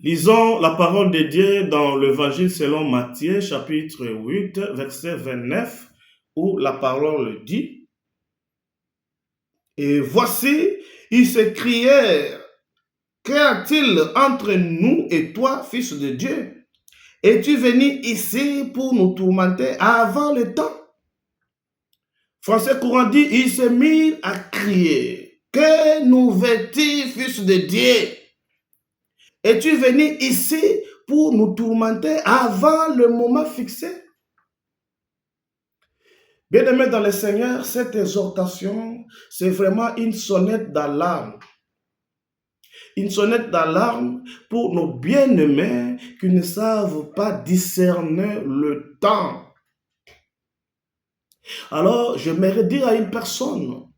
Lisons la parole de Dieu dans l'évangile selon Matthieu, chapitre 8, verset 29, où la parole dit, et voici, ils se crièrent, qu'y a-t-il entre nous et toi, fils de Dieu? Es-tu venu ici pour nous tourmenter avant le temps? Français courant dit, ils se mirent à crier, que nous veux-tu, fils de Dieu? Es-tu venu ici pour nous tourmenter avant le moment fixé? Bien-aimés dans le Seigneur, cette exhortation, c'est vraiment une sonnette d'alarme. Une sonnette d'alarme pour nos bien-aimés qui ne savent pas discerner le temps. Alors, j'aimerais dire à une personne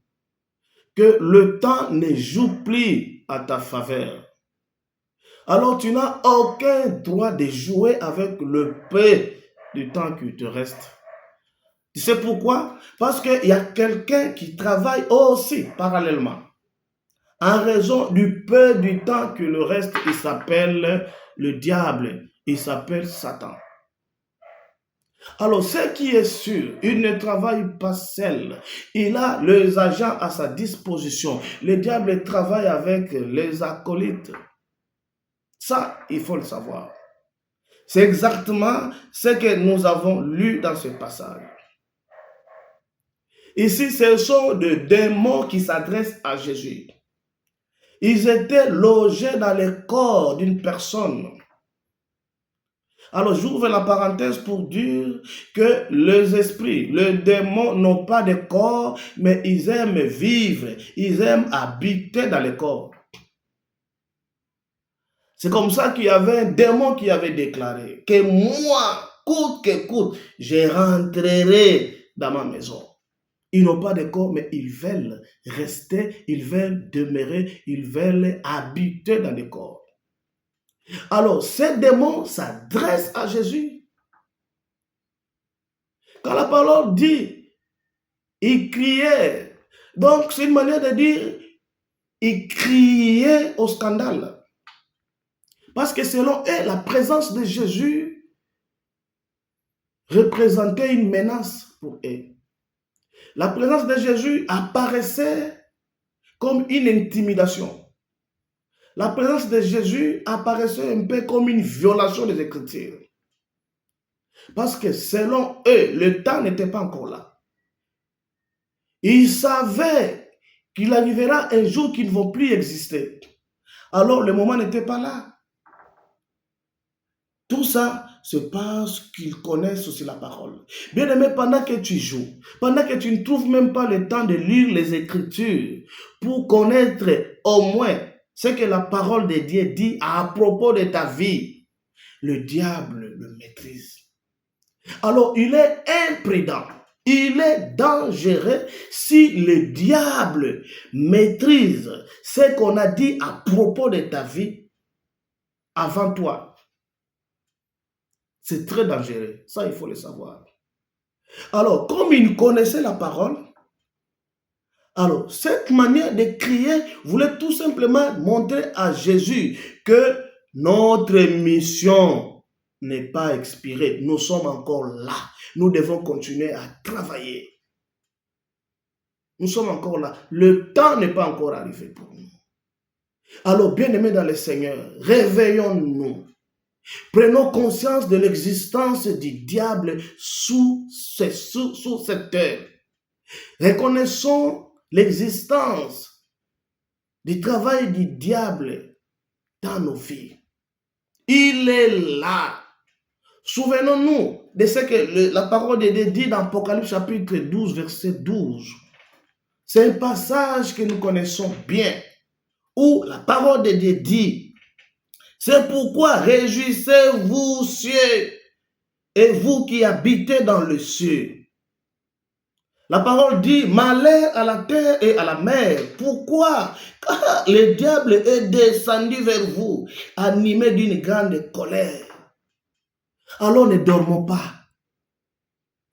que le temps ne joue plus à ta faveur. Alors, tu n'as aucun droit de jouer avec le peu du temps qui te reste. Tu sais pourquoi? Parce qu'il y a quelqu'un qui travaille aussi parallèlement. En raison du peu du temps que le reste, il s'appelle le diable, il s'appelle Satan. Alors, ce qui est sûr, il ne travaille pas seul. Il a les agents à sa disposition. Le diable travaille avec les acolytes. Ça, il faut le savoir. C'est exactement ce que nous avons lu dans ce passage. Ici, ce sont des démons qui s'adressent à Jésus. Ils étaient logés dans le corps d'une personne. Alors, j'ouvre la parenthèse pour dire que les esprits, les démons n'ont pas de corps, mais ils aiment vivre, ils aiment habiter dans le corps. C'est comme ça qu'il y avait un démon qui avait déclaré que moi, coûte que coûte, je rentrerai dans ma maison. Ils n'ont pas de corps, mais ils veulent rester, ils veulent demeurer, ils veulent habiter dans le corps. Alors, ces démons s'adressent à Jésus. Quand la parole dit, ils criaient. Donc, c'est une manière de dire, ils criaient au scandale. Parce que selon eux, la présence de Jésus représentait une menace pour eux. La présence de Jésus apparaissait comme une intimidation. La présence de Jésus apparaissait un peu comme une violation des Écritures. Parce que selon eux, le temps n'était pas encore là. Ils savaient qu'il arrivera un jour qu'ils ne vont plus exister. Alors le moment n'était pas là. Tout ça, c'est parce qu'ils connaissent aussi la parole. Bien aimé, pendant que tu joues, pendant que tu ne trouves même pas le temps de lire les Écritures pour connaître au moins ce que la parole de Dieu dit à propos de ta vie, le diable le maîtrise. Alors, il est imprudent, il est dangereux si le diable maîtrise ce qu'on a dit à propos de ta vie avant toi. C'est très dangereux. Ça, il faut le savoir. Alors, comme ils connaissaient la parole, alors, cette manière de crier voulait tout simplement montrer à Jésus que notre mission n'est pas expirée. Nous sommes encore là. Nous devons continuer à travailler. Nous sommes encore là. Le temps n'est pas encore arrivé pour nous. Alors, bien-aimés dans le Seigneur, réveillons-nous. Prenons conscience de l'existence du diable sous cette terre. Reconnaissons l'existence du travail du diable dans nos vies. Il est là. Souvenons-nous de ce que la parole de Dieu dit dans Apocalypse chapitre 12, verset 12. C'est un passage que nous connaissons bien, où la parole de Dieu dit, c'est pourquoi réjouissez-vous, cieux, et vous qui habitez dans le ciel. La parole dit, malheur à la terre et à la mer. Pourquoi? Car le diable est descendu vers vous, animé d'une grande colère. Alors ne dormons pas.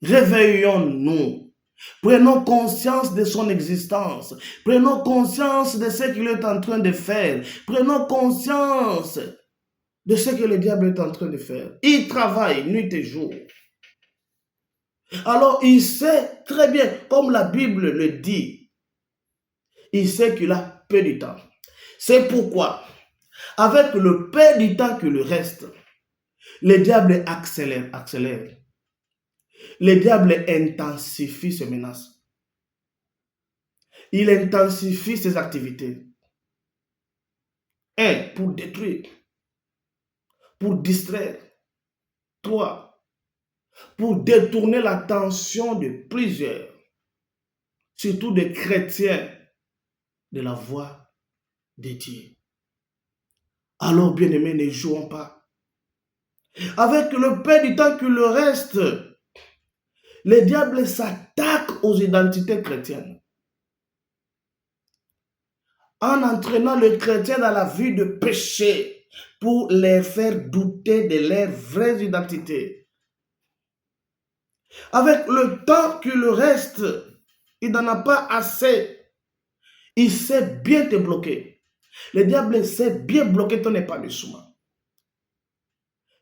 Réveillons-nous. Prenons conscience de son existence. Prenons conscience de ce qu'il est en train de faire. Prenons conscience de ce que le diable est en train de faire. Il travaille nuit et jour. Alors il sait très bien, comme la Bible le dit, il sait qu'il a peu de temps. C'est pourquoi, avec le peu du temps qui lui reste, le diable accélère. Le diable intensifie ses menaces. Il intensifie ses activités. Un, pour détruire, pour distraire. Trois, pour détourner l'attention de plusieurs, surtout des chrétiens, de la voie de Dieu. Alors, bien-aimés, ne jouons pas. Avec le peu du temps qui le reste, le diable s'attaque aux identités chrétiennes. En entraînant le chrétien dans la vie de péché pour les faire douter de leur vraie identité. Avec le temps qui le reste, il n'en a pas assez. Il sait bien te bloquer. Le diable sait bien bloquer ton épanouissement.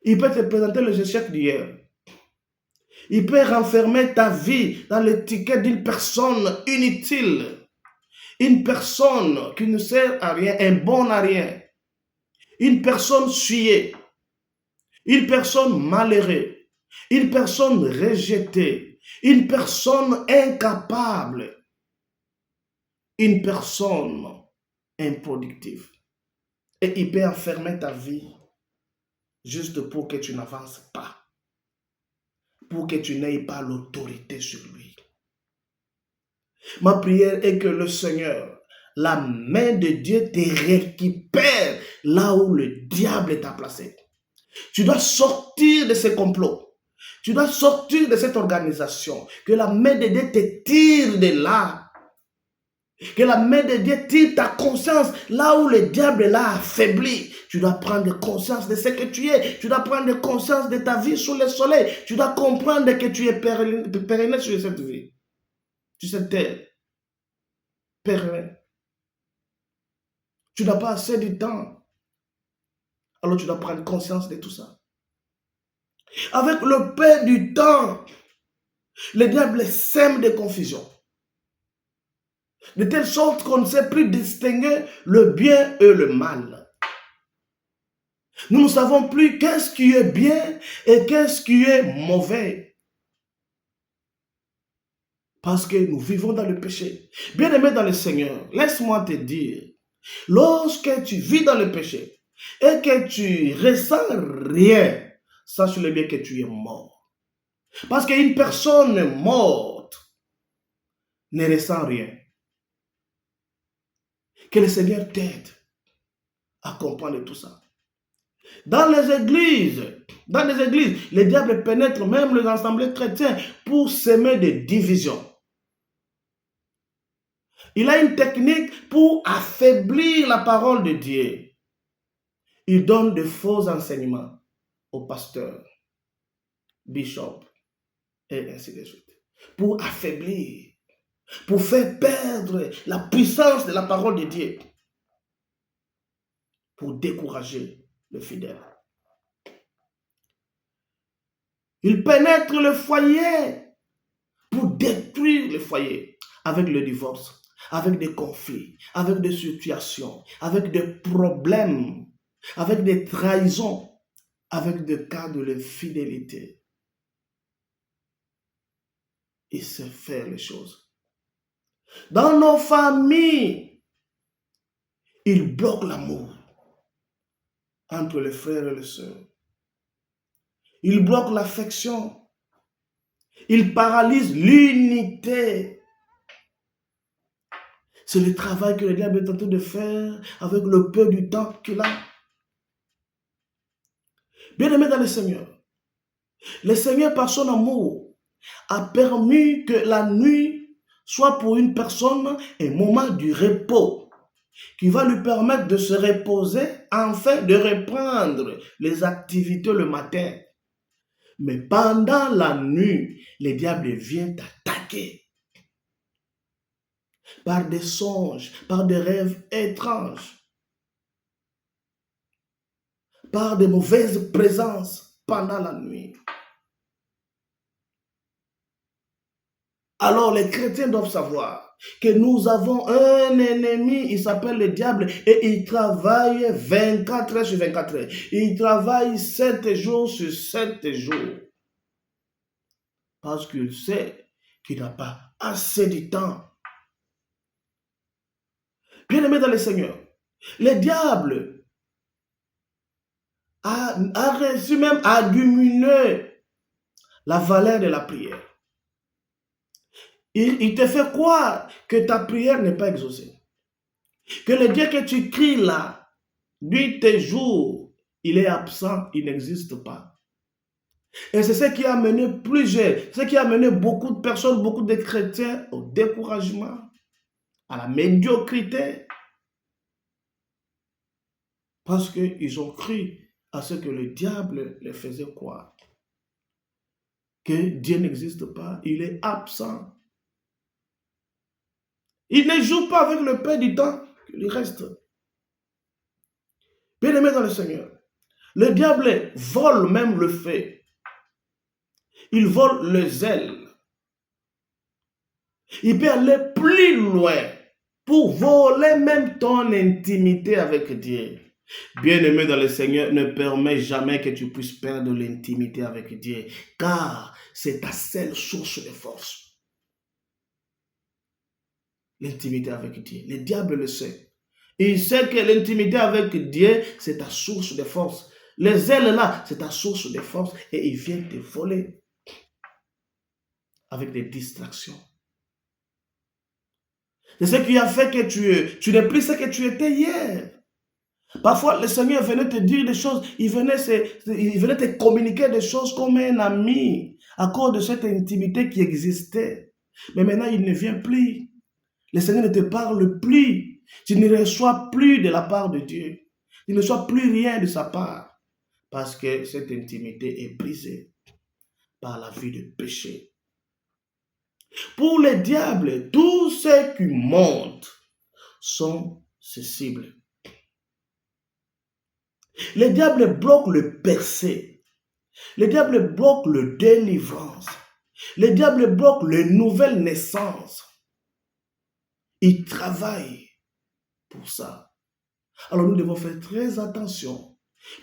Il peut te présenter les échecs d'hier. Il peut renfermer ta vie dans l'étiquette d'une personne inutile. Une personne qui ne sert à rien, un bon à rien. Une personne souillée. Une personne malheureuse. Une personne rejetée. Une personne incapable. Une personne improductive. Et il peut enfermer ta vie juste pour que tu n'avances pas. Pour que tu n'aies pas l'autorité sur lui. Ma prière est que le Seigneur, la main de Dieu te récupère là où le diable t'a placé. Tu dois sortir de ce complot. Tu dois sortir de cette organisation. Que la main de Dieu te tire de là. Que la main de Dieu tire ta conscience là où le diable l'a affaibli. Tu dois prendre conscience de ce que tu es. Tu dois prendre conscience de ta vie sous le soleil. Tu dois comprendre que tu es pérenné sur cette vie. Sur cette terre. Pérenné. Tu n'as pas assez de temps. Alors tu dois prendre conscience de tout ça. Avec le peu du temps, le diable sème des confusions. De telle sorte qu'on ne sait plus distinguer le bien et le mal. Nous ne savons plus qu'est-ce qui est bien et qu'est-ce qui est mauvais. Parce que nous vivons dans le péché. Bien-aimé dans le Seigneur, laisse-moi te dire, lorsque tu vis dans le péché et que tu ressens rien, sache-le bien que tu es mort. Parce qu'une personne morte ne ressent rien. Que le Seigneur t'aide à comprendre tout ça. Dans les églises, le diable pénètre même les assemblées chrétiennes pour semer des divisions. Il a une technique pour affaiblir la parole de Dieu. Il donne de faux enseignements aux pasteurs, bishops, et ainsi de suite. Pour affaiblir, pour faire perdre la puissance de la parole de Dieu. Pour décourager le fidèle. Il pénètre le foyer pour détruire le foyer avec le divorce, avec des conflits, avec des situations, avec des problèmes, avec des trahisons, avec des cas de l'infidélité. Il sait faire les choses. Dans nos familles, il bloque l'amour entre les frères et les sœurs. Il bloque l'affection. Il paralyse l'unité. C'est le travail que le diable est en train de faire avec le peu du temps qu'il a. Bien-aimé dans le Seigneur par son amour a permis que la nuit soit pour une personne un moment du repos qui va lui permettre de se reposer afin de reprendre les activités le matin. Mais pendant la nuit, le diable vient t'attaquer par des songes, par des rêves étranges, par de mauvaises présences pendant la nuit. Alors les chrétiens doivent savoir que nous avons un ennemi, il s'appelle le diable, et il travaille 24 heures sur 24 heures. Il travaille 7 jours sur 7 jours. Parce qu'il sait qu'il n'a pas assez de temps. Bien-aimé dans le Seigneur, le diable a reçu même à diminuer la valeur de la prière. Il te fait croire que ta prière n'est pas exaucée. Que le Dieu que tu cries là, nuit et jour, il est absent, il n'existe pas. Et c'est ce qui a mené ce qui a mené beaucoup de personnes, beaucoup de chrétiens au découragement, à la médiocrité. Parce qu'ils ont cru à ce que le diable les faisait croire. Que Dieu n'existe pas, il est absent. Il ne joue pas avec le pain du temps qu'il reste. Bien-aimé dans le Seigneur, le diable vole même le feu. Il vole le zèle. Il peut aller plus loin pour voler même ton intimité avec Dieu. Bien-aimé dans le Seigneur, ne permets jamais que tu puisses perdre l'intimité avec Dieu, car c'est ta seule source de force. L'intimité avec Dieu. Le diable le sait. Il sait que l'intimité avec Dieu, c'est ta source de force. Les ailes là, c'est ta source de force. Et il vient te voler avec des distractions. C'est ce qui a fait que tu n'es plus ce que tu étais hier. Parfois, le Seigneur venait te dire des choses, il venait te communiquer des choses comme un ami à cause de cette intimité qui existait. Mais maintenant, il ne vient plus. Le Seigneur ne te parle plus. Tu ne reçois plus de la part de Dieu. Tu ne reçois plus rien de sa part. Parce que cette intimité est brisée par la vie de péché. Pour les diables, tous ceux qui montent sont sensibles. Le diable bloque le percé. Le diable bloque le délivrance. Le diable bloque les nouvelles naissances. Il travaille pour ça. Alors nous devons faire très attention.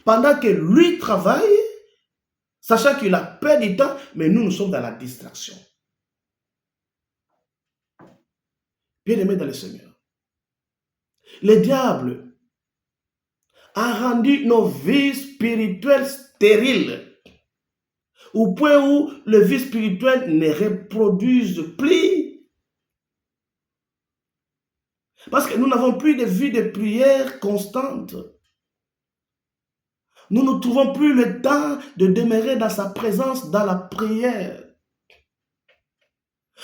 Pendant que lui travaille, sachant qu'il a peur du temps, mais nous sommes dans la distraction. Bien-aimés dans le Seigneur, le diable a rendu nos vies spirituelles stériles, au point où les vies spirituelles ne reproduisent plus. Parce que nous n'avons plus de vie de prière constante. Nous ne trouvons plus le temps de demeurer dans sa présence, dans la prière.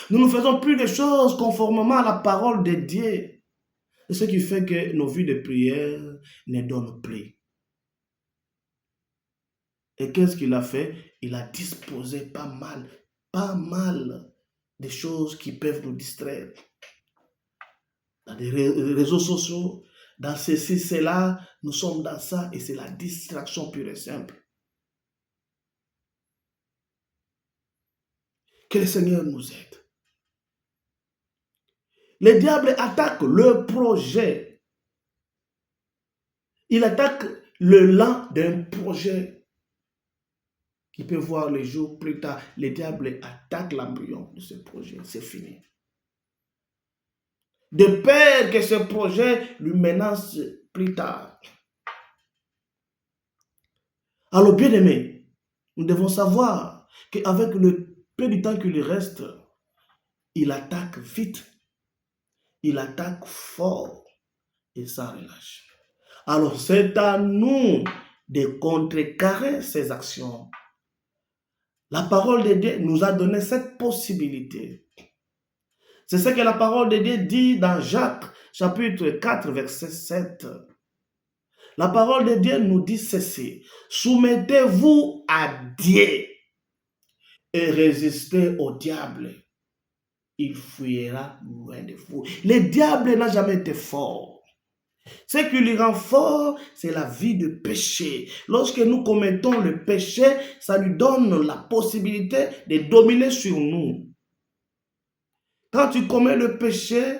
Nous ne faisons plus de choses conformément à la parole de Dieu. C'est ce qui fait que nos vies de prière ne donnent plus. Et qu'est-ce qu'il a fait? Il a disposé pas mal de choses qui peuvent nous distraire. Dans les réseaux sociaux, dans ceci, cela, nous sommes dans ça et c'est la distraction pure et simple. Que le Seigneur nous aide. Le diable attaque le projet. Il attaque le lan d'un projet qui peut voir le jour plus tard. Le diable attaque l'embryon de ce projet. C'est fini. De peur que ce projet lui menace plus tard. Alors, bien aimé, nous devons savoir qu'avec le peu de temps qui lui reste, il attaque vite. Il attaque fort et sans relâche. Alors, c'est à nous de contrecarrer ces actions. La parole de Dieu nous a donné cette possibilité. C'est ce que la parole de Dieu dit dans Jacques, chapitre 4, verset 7. La parole de Dieu nous dit ceci. Soumettez-vous à Dieu et résistez au diable. Il fuira loin de vous. Le diable n'a jamais été fort. Ce qui lui rend fort, c'est la vie de péché. Lorsque nous commettons le péché, ça lui donne la possibilité de dominer sur nous. Quand tu commets le péché,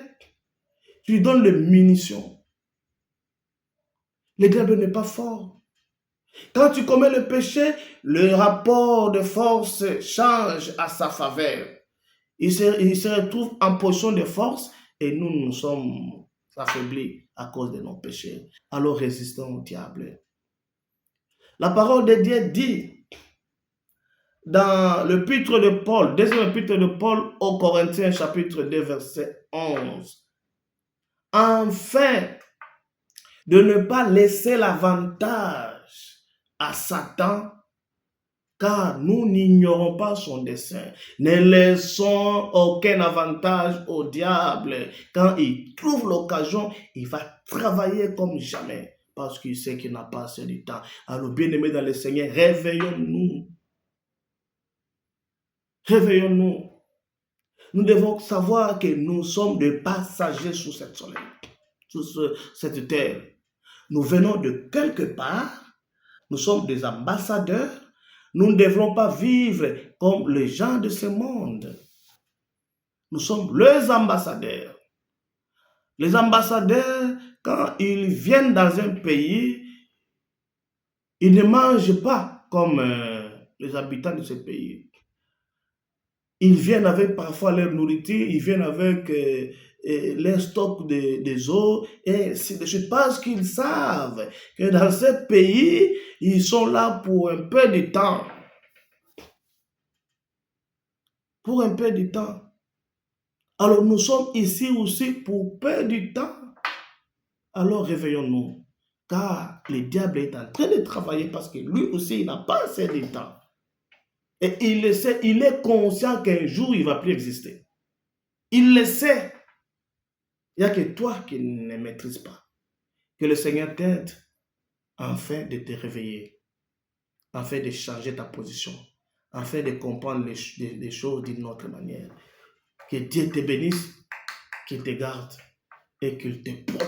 tu lui donnes les munitions. Le diable n'est pas fort. Quand tu commets le péché, le rapport de force change à sa faveur. Il se retrouve en position de force et nous sommes affaiblis à cause de nos péchés. Alors résistons au diable. La parole de Dieu dit dans l'épître de Paul, deuxième épître de Paul aux Corinthiens, chapitre 2, verset 11. Enfin, de ne pas laisser l'avantage à Satan, car nous n'ignorons pas son dessein. Ne laissons aucun avantage au diable. Quand il trouve l'occasion, il va travailler comme jamais, parce qu'il sait qu'il n'a pas assez de temps. Alors, bien-aimés dans le Seigneur, réveillons-nous. Réveillons-nous. Nous devons savoir que nous sommes des passagers sur cette soleil, sur cette terre. Nous venons de quelque part, nous sommes des ambassadeurs. Nous ne devrons pas vivre comme les gens de ce monde. Nous sommes les ambassadeurs. Les ambassadeurs, quand ils viennent dans un pays, ils ne mangent pas comme les habitants de ce pays. Ils viennent avec parfois leur nourriture, ils viennent avec leur stock des eaux, et c'est de suite parce qu'ils savent que dans ce pays, ils sont là pour un peu de temps. Pour un peu de temps. Alors nous sommes ici aussi pour peu de temps. Alors réveillons-nous, car le diable est en train de travailler parce que lui aussi, il n'a pas assez de temps. Et il le sait, il est conscient qu'un jour, il ne va plus exister. Il le sait. Il n'y a que toi qui ne maîtrises pas. Que le Seigneur t'aide afin de te réveiller, afin de changer ta position, afin de comprendre les choses d'une autre manière. Que Dieu te bénisse, qu'il te garde et qu'il te protège.